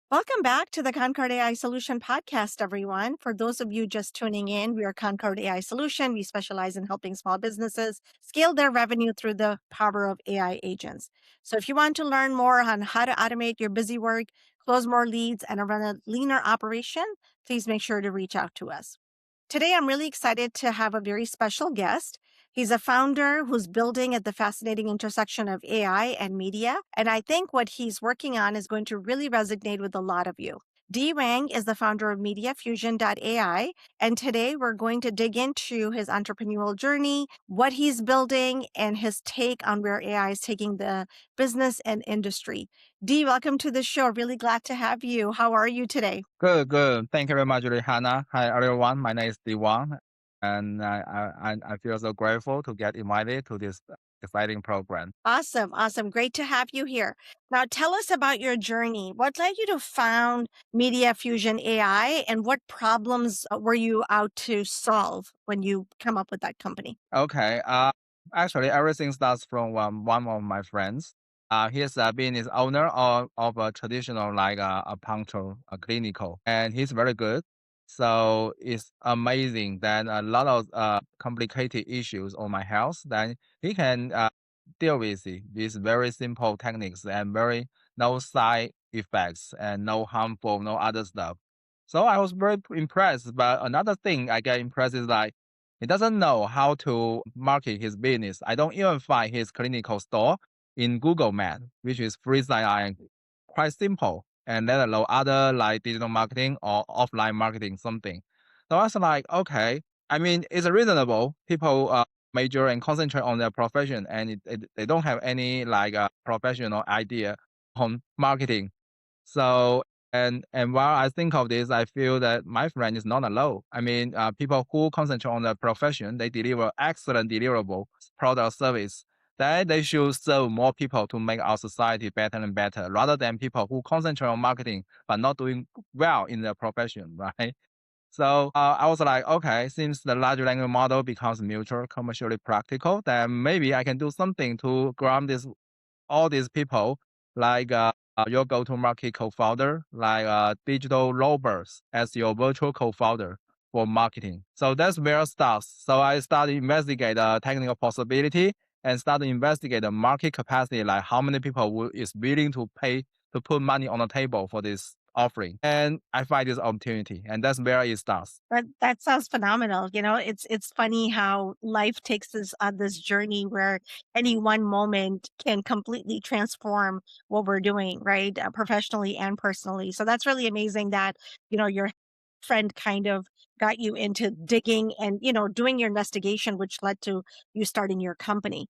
Welcome back to the Concord AI Solution Podcast, everyone. For those of you just tuning in, we are Concord AI Solution. We specialize in helping small businesses scale their revenue through the power of AI agents. So if you want to learn more on how to automate your busy work, close more leads, and run a leaner operation, please make sure to reach out to us. Today, I'm really excited to have a very special guest. He's a founder who's building at the fascinating intersection of AI and media. And I think what he's working on is going to really resonate with a lot of you. Dee Wang is the founder of MediaFusion.ai. And today we're going to dig into his entrepreneurial journey, what he's building, and his take on where AI is taking the business and industry. Dee, welcome to the show. Really glad to have you. How are you today? Good, good. Thank you very much, Rihanna. Hi, everyone. My name is Dee Wang, and I feel so grateful to get invited to this exciting program. Awesome. Awesome. Great to have you here. Now, tell us about your journey. What led you to found Media Fusion AI and what problems were you out to solve when you come up with that company? Okay. Actually, everything starts from one of my friends. He's a business owner of a traditional like a puncture a clinical, and he's very good. So it's amazing that a lot of complicated issues on my health, then he can deal with it with very simple techniques and very no side effects and no harmful, no other stuff. So I was very impressed. But another thing I get impressed is like he doesn't know how to market his business. I don't even find his clinical store in Google Map, which is free-side and quite simple, and let alone other like digital marketing or offline marketing something. So I was like, okay, I mean, it's reasonable. People major and concentrate on their profession, and they don't have any like professional idea on marketing. So and while I think of this, I feel that my friend is not alone. I mean, people who concentrate on their profession, they deliver excellent deliverable product service. That they should serve more people to make our society better and better, rather than people who concentrate on marketing but not doing well in their profession, right? So I was like, okay, since the large language model becomes mutual, commercially practical, then maybe I can do something to grant this all these people, like your go-to-market co-founder, like digital robots as your virtual co-founder for marketing. So that's where it starts. So I started investigate the technical possibility and started investigate the market capacity, like how many people is willing to pay to put money on the table for this offering. And I find this opportunity, and that's where it starts. That sounds phenomenal. You know, it's funny how life takes us on this journey where any one moment can completely transform what we're doing, right? Professionally and personally. So that's really amazing that, your friend kind of got you into digging and, doing your investigation, which led to you starting your company.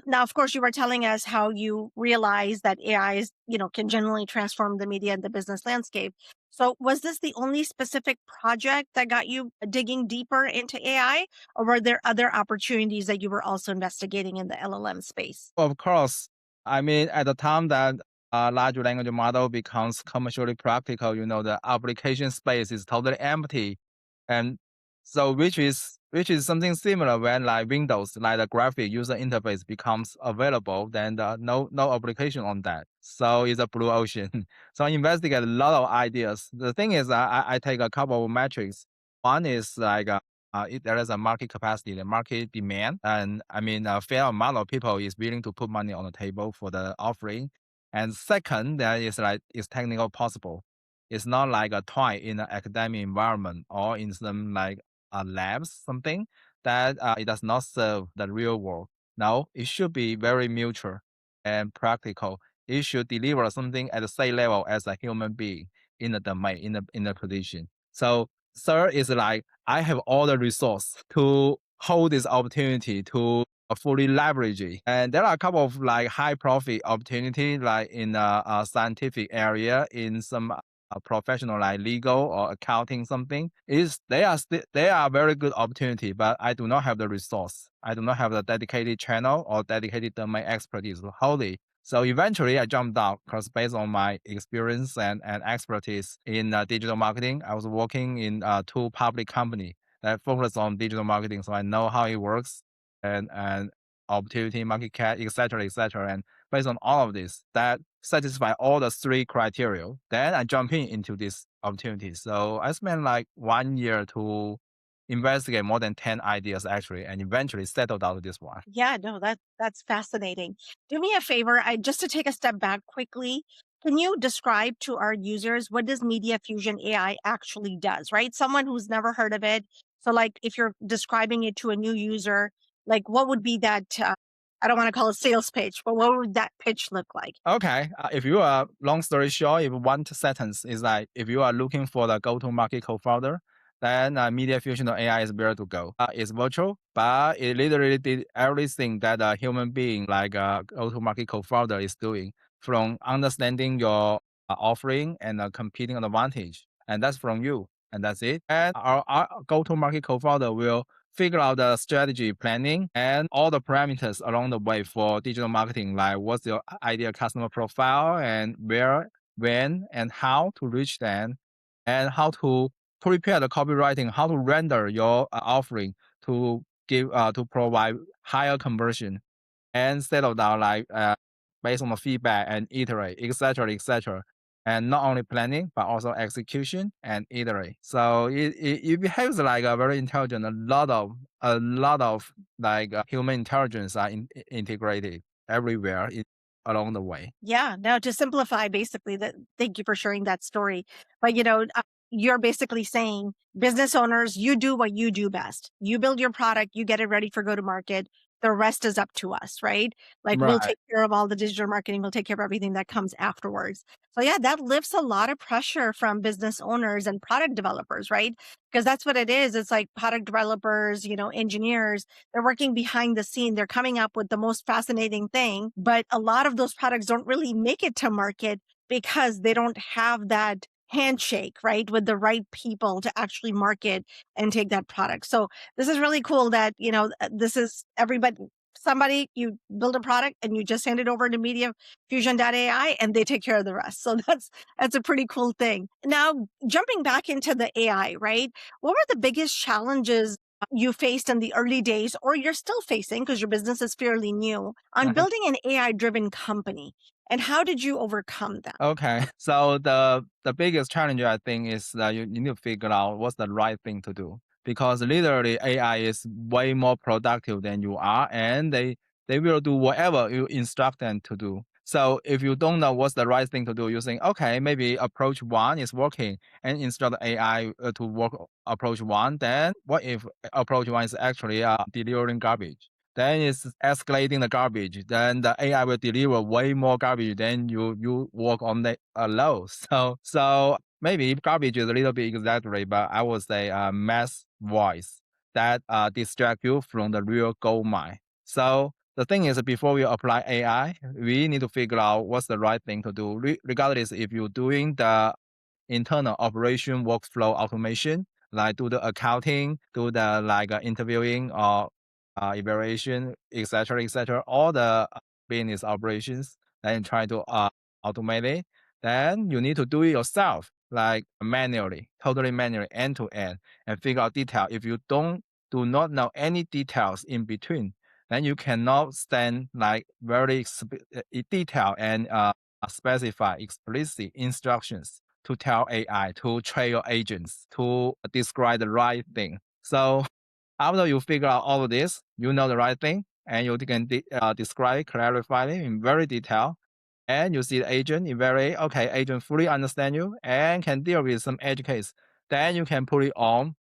Now, of course, you were telling us how you realize that AI is, can generally transform the media and the business landscape. So, was this the only specific project that got you digging deeper into AI, or were there other opportunities that you were also investigating in the LLM space? Of course, I mean, at the time that large language model becomes commercially practical, the application space is totally empty. And so which is something similar when like Windows, like the graphic user interface becomes available, then no application on that. So it's a blue ocean. So I investigate a lot of ideas. The thing is I take a couple of metrics. One is like there is a market capacity, the market demand, and I mean, a fair amount of people is willing to put money on the table for the offering. And second, there is like is technical possible. It's not like a toy in an academic environment or in some like labs, something that it does not serve the real world. No, it should be very mutual and practical. It should deliver something at the same level as a human being in the domain, in the position. So third is like I have all the resource to hold this opportunity to fully leverage it. And there are a couple of like high profit opportunity, like in a scientific area, in some professional like legal or accounting something. Is they are very good opportunity, but I do not have the resource. I do not have the dedicated channel or dedicated domain expertise to hold it. So eventually I jumped out because based on my experience and expertise in digital marketing, I was working in two public company that focus on digital marketing. So I know how it works and opportunity, market cap, etc., etc. And based on all of this, that satisfy all the three criteria, then I jump into this opportunity. So I spent like 1 year to investigate more than 10 ideas actually, and eventually settled out this one. Yeah, no, that's fascinating. Do me a favor, I just to take a step back quickly. Can you describe to our users what does Media Fusion AI actually does, right? Someone who's never heard of it. So like if you're describing it to a new user, like what would be that I don't want to call it sales pitch, but what would that pitch look like? Okay, if you are, long story short, if one sentence is like, if you are looking for the go-to-market co-founder, then MediaFusion.ai is where to go. It's virtual, but it literally did everything that a human being like a go-to-market co-founder is doing, from understanding your offering and competing advantage, and that's from you, and that's it. And our go-to-market co-founder will figure out the strategy planning and all the parameters along the way for digital marketing, like what's your ideal customer profile and where, when, and how to reach them, and how to prepare the copywriting, how to render your offering to give to provide higher conversion, and settle down like based on the feedback and iterate, etc., etc. And not only planning but also execution and iterate. So it behaves like a very intelligent. A lot of like human intelligence are integrated everywhere along the way. Yeah, no, to simplify, basically, that thank you for sharing that story. But you're basically saying business owners, you do what you do best. You build your product, you get it ready for go to market. The rest is up to us, right? Like we'll Right. take care of all the digital marketing, we'll take care of everything that comes afterwards. So yeah, that lifts a lot of pressure from business owners and product developers, right? Because that's what it is. It's like product developers, engineers, they're working behind the scene. They're coming up with the most fascinating thing, but a lot of those products don't really make it to market because they don't have that handshake, right, with the right people to actually market and take that product. So this is really cool that, this is everybody, somebody, you build a product and you just hand it over to MediaFusion.ai and they take care of the rest. So that's a pretty cool thing. Now, jumping back into the AI, right? What were the biggest challenges you faced in the early days, or you're still facing because your business is fairly new, on building an AI driven company? And how did you overcome that? Okay. So the biggest challenge I think is that you need to figure out what's the right thing to do, because literally AI is way more productive than you are, and they will do whatever you instruct them to do. So if you don't know what's the right thing to do, you think, okay, maybe approach one is working, and instruct AI to work approach one. Then what if approach one is actually delivering garbage? Then it's escalating the garbage. Then the AI will deliver way more garbage than you work on the low. So maybe garbage is a little bit exaggerated, but I would say mass voice that distract you from the real gold mine. So the thing is, before we apply AI, we need to figure out what's the right thing to do. Regardless if you're doing the internal operation workflow automation, like do the accounting, do the like interviewing or evaluation, etc., etc., all the business operations, then try to automate it. Then you need to do it yourself, like manually, totally manually, end to end, and figure out detail. If you do not know any details in between, then you cannot stand like very detailed and specify explicit instructions to tell AI to train your agents to describe the right thing. So after you figure out all of this, you know the right thing, and you can describe, clarify it in very detail. And you see the agent in very, okay, agent fully understand you and can deal with some edge case. Then you can put it on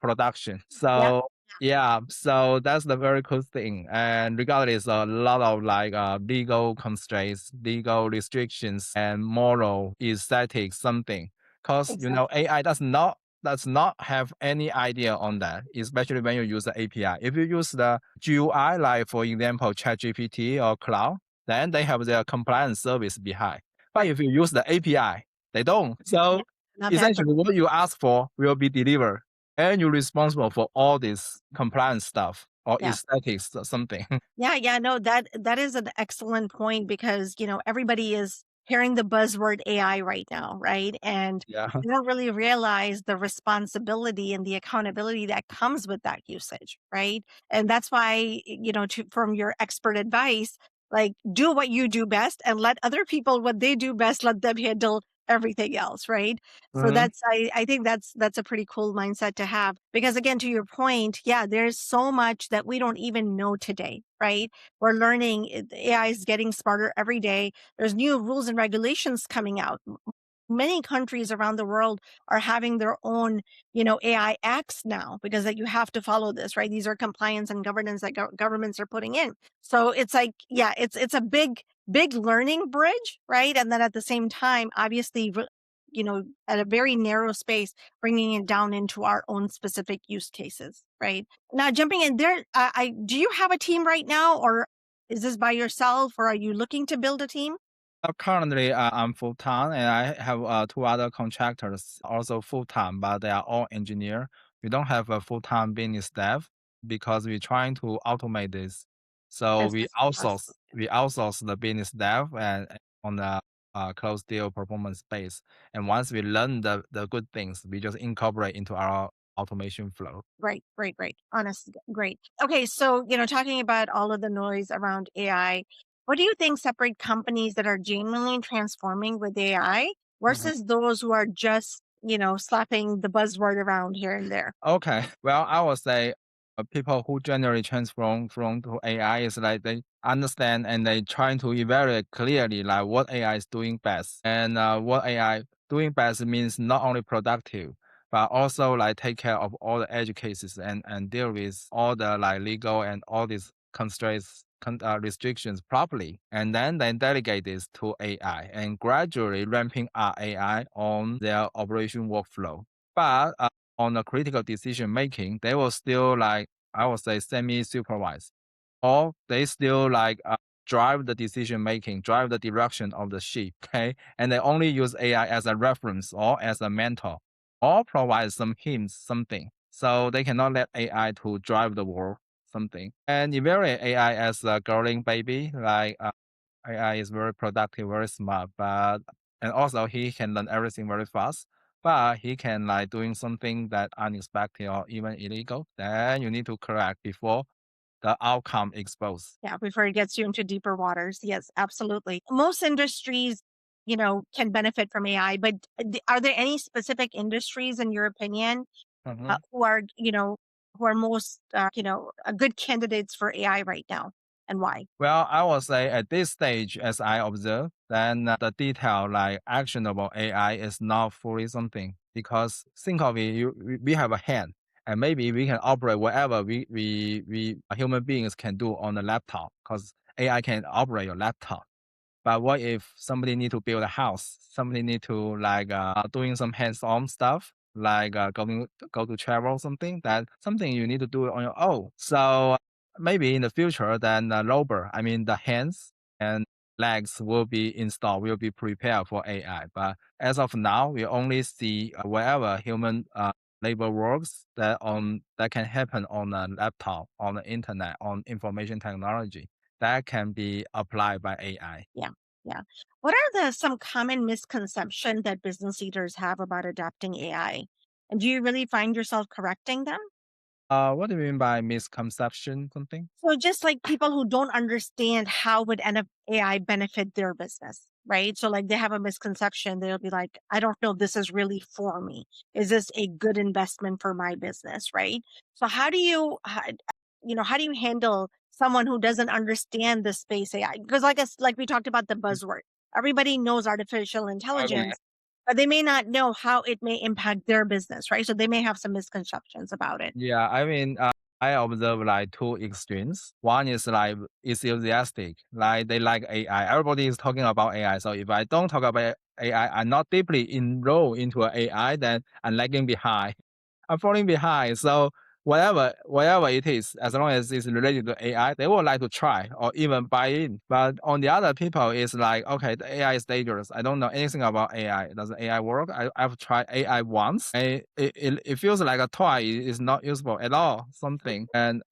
production. Yeah. So yeah, so that's the very cool thing. And regardless, a lot of like legal constraints, legal restrictions, and moral, aesthetic something. Because Exactly. AI does not have any idea on that, especially when you use the API. If you use the GUI, like for example, ChatGPT or Cloud, then they have their compliance service behind. But Right. if you use the API, they don't. Yeah. So Not that great. essentially, what you ask for will be delivered, and you're responsible for all this compliance stuff or Yeah. aesthetics or something. Yeah, yeah, no, that is an excellent point because, everybody is hearing the buzzword AI right now, right? And Yeah. they don't really realize the responsibility and the accountability that comes with that usage, right? And that's why, from your expert advice, like do what you do best and let other people what they do best, let them handle everything else, right? So Mhm. I think that's a pretty cool mindset to have, because again, to your point, yeah, there's so much that we don't even know today, right? We're learning, AI is getting smarter every day. There's new rules and regulations coming out. Many countries around the world are having their own, AI acts now, because that you have to follow this, right? These are compliance and governance that governments are putting in. So it's like, yeah, it's a big learning bridge, right? And then at the same time, obviously, at a very narrow space, bringing it down into our own specific use cases, right? Now, jumping in there, I do you have a team right now, or is this by yourself, or are you looking to build a team? Currently, I'm full time, and I have two other contractors also full time, but they are all engineer. We don't have a full time business staff because we're trying to automate this. So As we much as outsource possible. we outsource the business staff and on the close deal performance base. And once we learn the good things, we just incorporate into our automation flow. Right, right, right. Honest, great. Okay, so, talking about all of the noise around AI, what do you think separate companies that are genuinely transforming with AI versus those who are just, slapping the buzzword around here and there? Okay. Well, I would say people who generally transform from to AI is like they understand and they trying to evaluate clearly like what AI is doing best. And what AI doing best means not only productive, but also like take care of all the edge cases and deal with all the like legal and all these constraints, restrictions properly. And then delegate this to AI and gradually ramping up AI on their operation workflow. But on the critical decision making, they will still like, I would say, semi supervised, or they still like drive the decision making, drive the direction of the ship. Okay. And they only use AI as a reference or as a mentor or provide some hints, something. So they cannot let AI to drive the world, something. And evaluate AI as a growing baby, like AI is very productive, very smart, but and also he can learn everything very fast. But he can like doing something that unexpected or even illegal. Then you need to correct before the outcome exposed. Yeah, before it gets you into deeper waters. Yes, absolutely. Most industries, can benefit from AI, but are there any specific industries, in your opinion, who are most, good candidates for AI right now, and why? Well, I would say at this stage, as I observe, then the detail like actionable AI is not fully something because think of it, we have a hand and maybe we can operate whatever we human beings can do on the laptop because AI can operate your laptop. But what if somebody need to build a house? Somebody need to like doing some hands-on stuff, like go to travel or something. That something you need to do it on your own. So maybe in the future, then the robot, I mean the hands and legs will be installed, will be prepared for AI. But as of now, we only see wherever human labor works that can happen on a laptop, on the internet, on information technology that can be applied by AI. Yeah, yeah. What are the some common misconception that business leaders have about adopting AI? And do you really find yourself correcting them? What do you mean by misconception? Something? So just like people who don't understand how would AI benefit their business, right? So like they have a misconception. They'll be like, I don't know if this is really for me. Is this a good investment for my business, right? So how do you handle someone who doesn't understand the space AI? Because like we talked about the buzzword. Everybody knows artificial Okay. intelligence, but they may not know how it may impact their business, right? So they may have some misconceptions about it. Yeah, I mean, I observe like two extremes. One is like enthusiastic, like they like AI. Everybody is talking about AI. So if I don't talk about AI, I'm not deeply enrolled into AI, then I'm lagging behind. I'm falling behind. So whatever it is, as long as it's related to AI, they would like to try or even buy in. But on the other people, it's like, okay, the AI is dangerous. I don't know anything about AI. Does AI work? I've tried AI once. It feels like a toy. It's not useful at all. Something and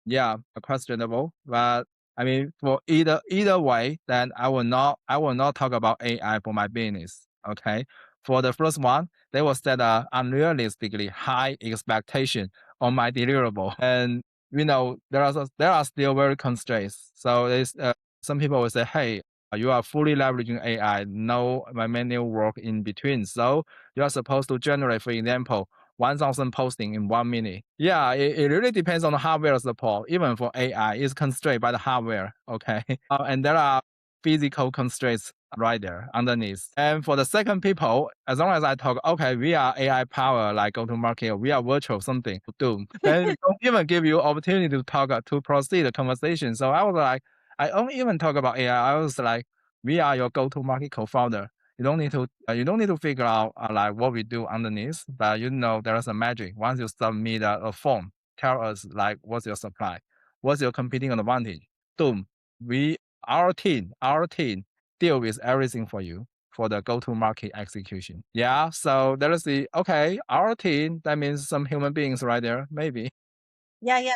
yeah, questionable. But I mean, for either way, then I will not talk about AI for my business. Okay. For the first one, they will set a unrealistically high expectation on my deliverable, and there are still very constraints. So it's Some people will say, hey, you are fully leveraging AI, no manual work in between. So you are supposed to generate, for example, 1,000 posting in 1 minute. Yeah, it really depends on the hardware support. Even for AI, it's constrained by the hardware. Okay. And there are physical constraints right there underneath. And for the second people, as long as I talk, okay, we are AI power, like go to market, we are virtual something to do. Then we don't even give you opportunity to talk to proceed the conversation. So I was like, I don't even talk about AI. I was like, we are your go-to market co-founder. You don't need to figure out like what we do underneath, but there is a magic. Once you submit a form, tell us like what's your supply, what's your competing advantage. Boom, we our team deal with everything for you for the go-to market execution. Yeah, so there is the okay, our team. That means some human beings right there, maybe. Yeah, yeah.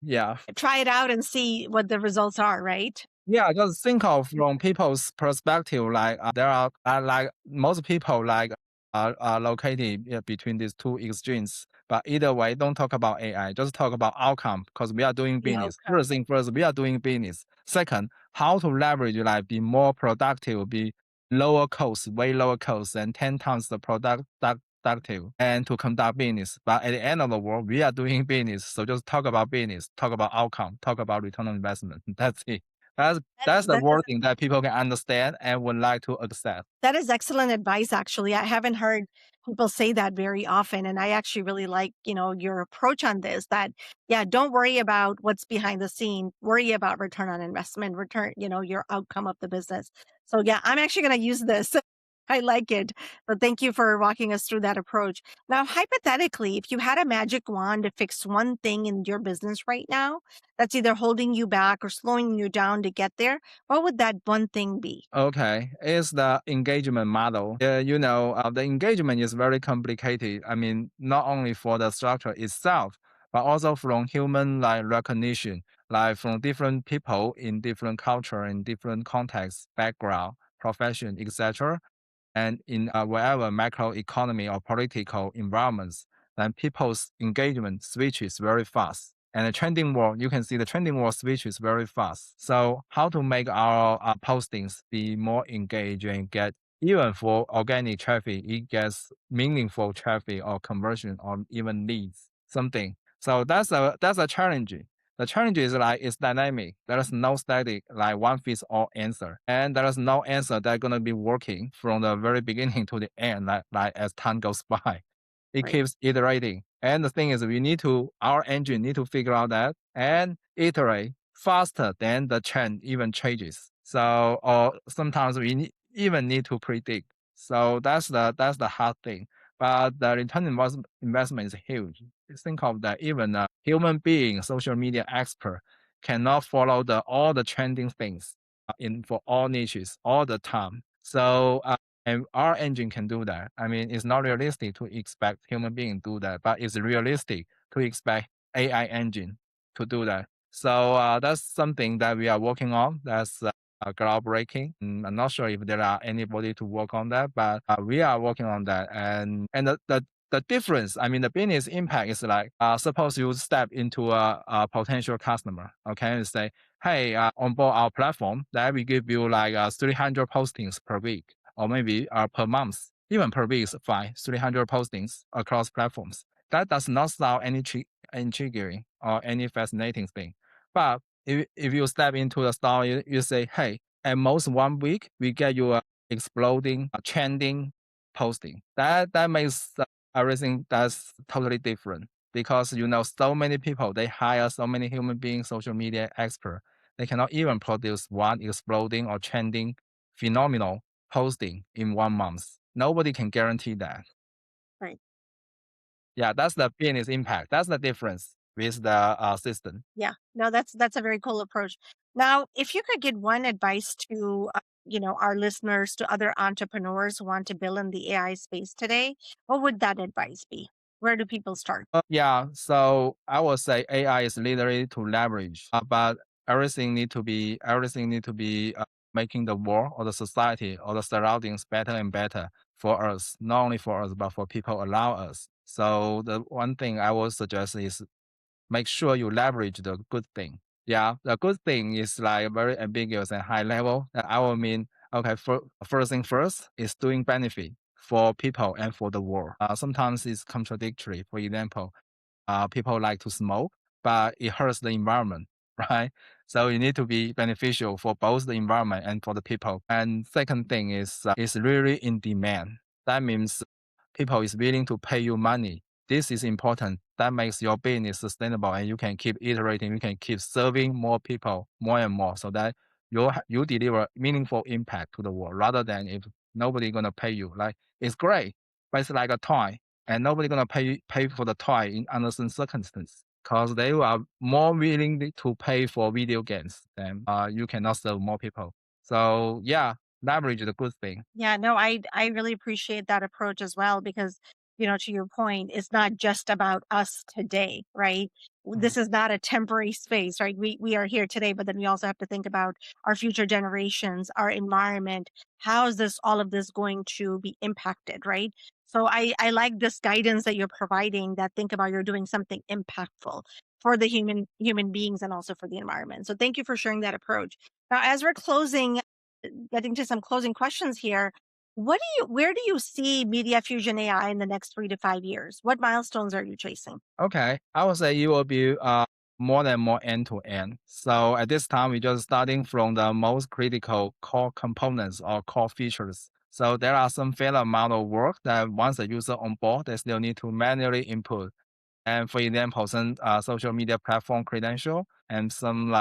Yeah. Try it out and see what the results are, right? Yeah, just think of from people's perspective, like there are like most people like are located between these two extremes. But either way, don't talk about AI. Just talk about outcome because we are doing The business. outcome. First thing first, we are doing business. Second, how to leverage like be more productive, be lower cost, way lower cost, and 10 times the productive, and to conduct business. But at the end of the world, we are doing business. So just talk about business, talk about outcome, talk about return on investment. That's it. That's That is that's the that is wording that people can understand and would like to accept. that is excellent advice, actually. I haven't heard people say that very often. And I actually really like, your approach on this that, yeah, don't worry about what's behind the scene. Worry about return on investment, your outcome of the business. So yeah, I'm actually going to use this. I like it. But thank you for walking us through that approach. Now, hypothetically, if you had a magic wand to fix one thing in your business right now that's either holding you back or slowing you down to get there, what would that one thing be? Okay, it's the engagement model. The engagement is very complicated. I mean, not only for the structure itself, but also from human like recognition, like from different people in different culture, in different contexts, background, profession, etc. And in whatever macroeconomy or political environments, then people's engagement switches very fast. And the trending world, you can see the trending world switches very fast. So how to make our postings be more engaging, get even for organic traffic, it gets meaningful traffic or conversion or even leads, something. So that's a challenge. The challenge is like it's dynamic. There is no static like one fits all answer, and there is no answer that's gonna be working from the very beginning to the end. Like as time goes by, it Right. keeps iterating. And the thing is, our engine need to figure out that and iterate faster than the trend even changes. So, or sometimes even need to predict. So that's the hard thing. But the investment is huge. Think of that even a human being, social media expert, cannot follow all the trending things in for all niches all the time. So and our engine can do that. I mean, it's not realistic to expect human being to do that, but it's realistic to expect AI engine to do that. So that's something that we are working on. That's groundbreaking. I'm not sure if there are anybody to work on that, but we are working on that. And the difference, I mean, the business impact is like, suppose you step into a potential customer, okay, and say, hey, on board our platform, that we give you like 300 postings per week, or maybe per month, even per week is fine, 300 postings across platforms. That does not sound intriguing or any fascinating thing. But if you step into the store, you say, hey, at most 1 week, we get you a exploding, trending posting. That makes everything that's totally different because so many people they hire so many human beings, social media expert. They cannot even produce one exploding or trending phenomenal posting in 1 month. Nobody can guarantee that. Right. Yeah, that's the business impact. That's the difference with the system. Yeah. No, that's a very cool approach. Now, if you could give one advice to our listeners, to other entrepreneurs who want to build in the AI space today, what would that advice be? Where do people start? Yeah, so I would say AI is literally to leverage, but everything need to be making the world or the society or the surroundings better and better for us, not only for us but for people around us. So the one thing I would suggest is make sure you leverage the good thing. Yeah, the good thing is like very ambiguous and high level. I will mean, okay, first thing first is doing benefit for people and for the world. Sometimes it's contradictory. For example, people like to smoke, but it hurts the environment, right? So you need to be beneficial for both the environment and for the people. And second thing is really in demand. That means people is willing to pay you money. This is important. That makes your business sustainable, and you can keep iterating. You can keep serving more people more and more, so that you deliver meaningful impact to the world rather than if nobody gonna pay you. Like it's great, but it's like a toy and nobody gonna pay for the toy in under some circumstance because they are more willing to pay for video games than you cannot serve more people. So yeah, leverage is a good thing. Yeah, no, I really appreciate that approach as well because, to your point, it's not just about us today, right? Mhm. This is not a temporary space, right? We are here today, but then we also have to think about our future generations, our environment. How is this all of this going to be impacted, right? So I like this guidance that you're providing that think about you're doing something impactful for the human beings and also for the environment. So thank you for sharing that approach. Now, as we're closing getting to some closing questions here. Where do you see Media Fusion AI in the next 3 to 5 years? What milestones are you chasing? Okay, I would say it will be more and more end to end. So at this time, we're just starting from the most critical core components or core features. So there are some fair amount of work that once the user on board, they still need to manually input. And for example, some social media platform credential and some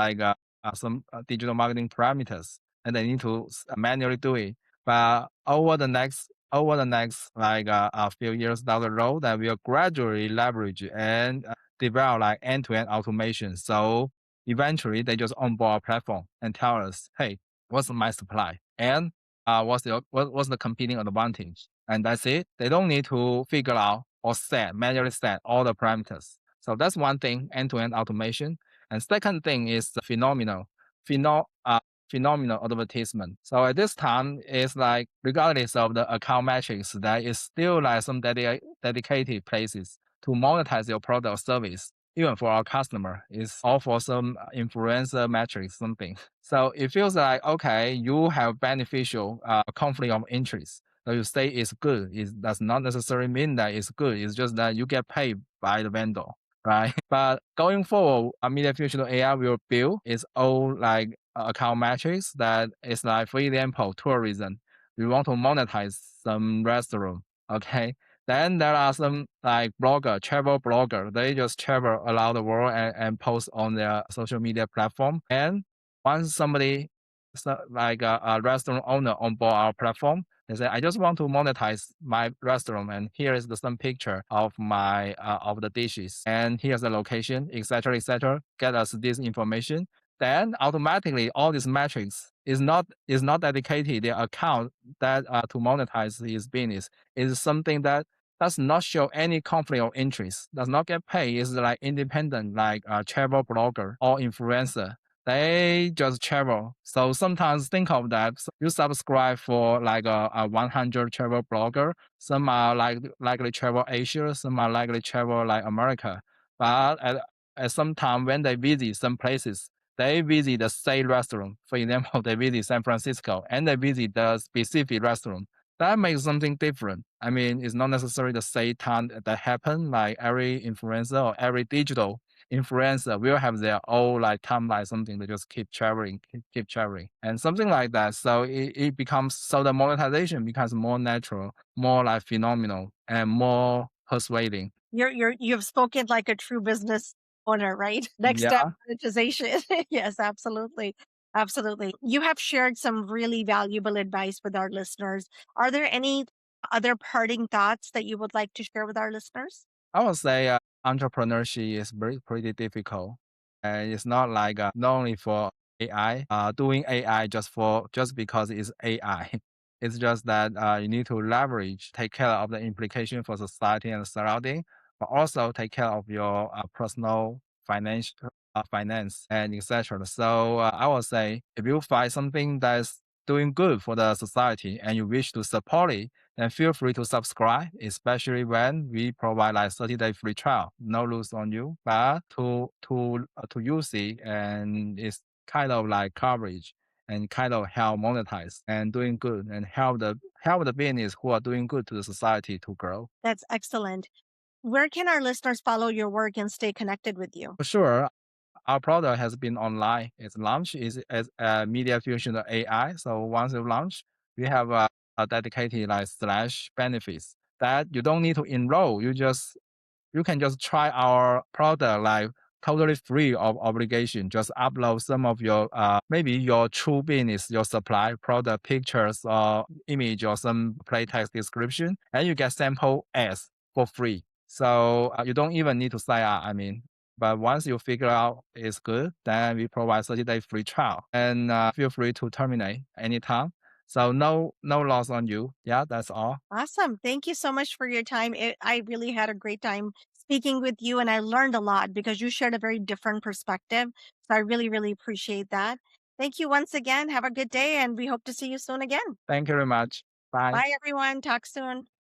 digital marketing parameters, and they need to manually do it. But over the next a few years down the road, that will gradually leverage and develop like end-to-end automation. So eventually, they just onboard our platform and tell us, hey, what's my supply and what's the competing advantage, and that's it. They don't need to figure out or manually set all the parameters. So that's one thing, end-to-end automation. And second thing is the pheno, uh, phenomenal advertisement. So at this time, it's like regardless of the account metrics, there is still like some dedicated places to monetize your product or service. Even for our customer, it's all for some influencer metrics, something. So it feels like, okay, you have beneficial conflict of interest. So you say it's good. It does not necessarily mean that it's good. It's just that you get paid by the vendor, right? But going forward, MediaFusion.ai will build its own like account metrics that is like, for example, tourism. We want to monetize some restaurant, okay? Then there are some like travel blogger. They just travel around the world and post on their social media platform. And once somebody, like a restaurant owner on board our platform, they say, I just want to monetize my restaurant, and here is some picture of my of the dishes, and here's the location, etc., etc. Get us this information. Then automatically, all these metrics is not dedicated their account that to monetize his business. Is something that does not show any conflict of interest, does not get paid. Is like independent, like a travel blogger or influencer, they just travel. So sometimes think of that. So you subscribe for like a 100 travel blogger. Some are likely travel Asia. Some are likely travel like America. But at some time when they visit some places, they visit the same restaurant. For example, they visit San Francisco and they visit the specific restaurant. That makes something different. I mean, it's not necessarily the same time that happen. Like every influencer or every digital influencer will have their own like timeline, something they just keep traveling, keep traveling, and something like that. So it becomes so the monetization becomes more natural, more like phenomenal, and more persuading. You've spoken like a true business owner, right? Next step, Yeah, monetization. Yes, absolutely. Absolutely. You have shared some really valuable advice with our listeners. Are there any other parting thoughts that you would like to share with our listeners? I would say entrepreneurship is pretty difficult, and it's not like not only for AI. Doing AI just because it's AI. It's just that you need to leverage, take care of the implication for society and surrounding, but also take care of your personal finance and etc. So I would say if you find something that's doing good for the society and you wish to support it, then feel free to subscribe, especially when we provide like 30-day free trial, no rules on you, but to use it and it's kind of like coverage and kind of help monetize and doing good and help the business who are doing good to the society to grow. That's excellent. Where can our listeners follow your work and stay connected with you? For sure, our product has been online. Its launch is as MediaFusion.ai. So once you launch, we have a dedicated like slash benefits that you don't need to enroll. You can just try our product like totally free of obligation. Just upload some of your maybe your true business, your supply product pictures or image or some play text description, and you get sample ads for free. So you don't even need to sign up. I mean, but once you figure out it's good, then we provide 30-day free trial and feel free to terminate anytime. So no loss on you. Yeah, that's all. Awesome. Thank you so much for your time. I really had a great time speaking with you, and I learned a lot because you shared a very different perspective. So I really, really appreciate that. Thank you once again. Have a good day, and we hope to see you soon again. Thank you very much. Bye. Bye, everyone. Talk soon.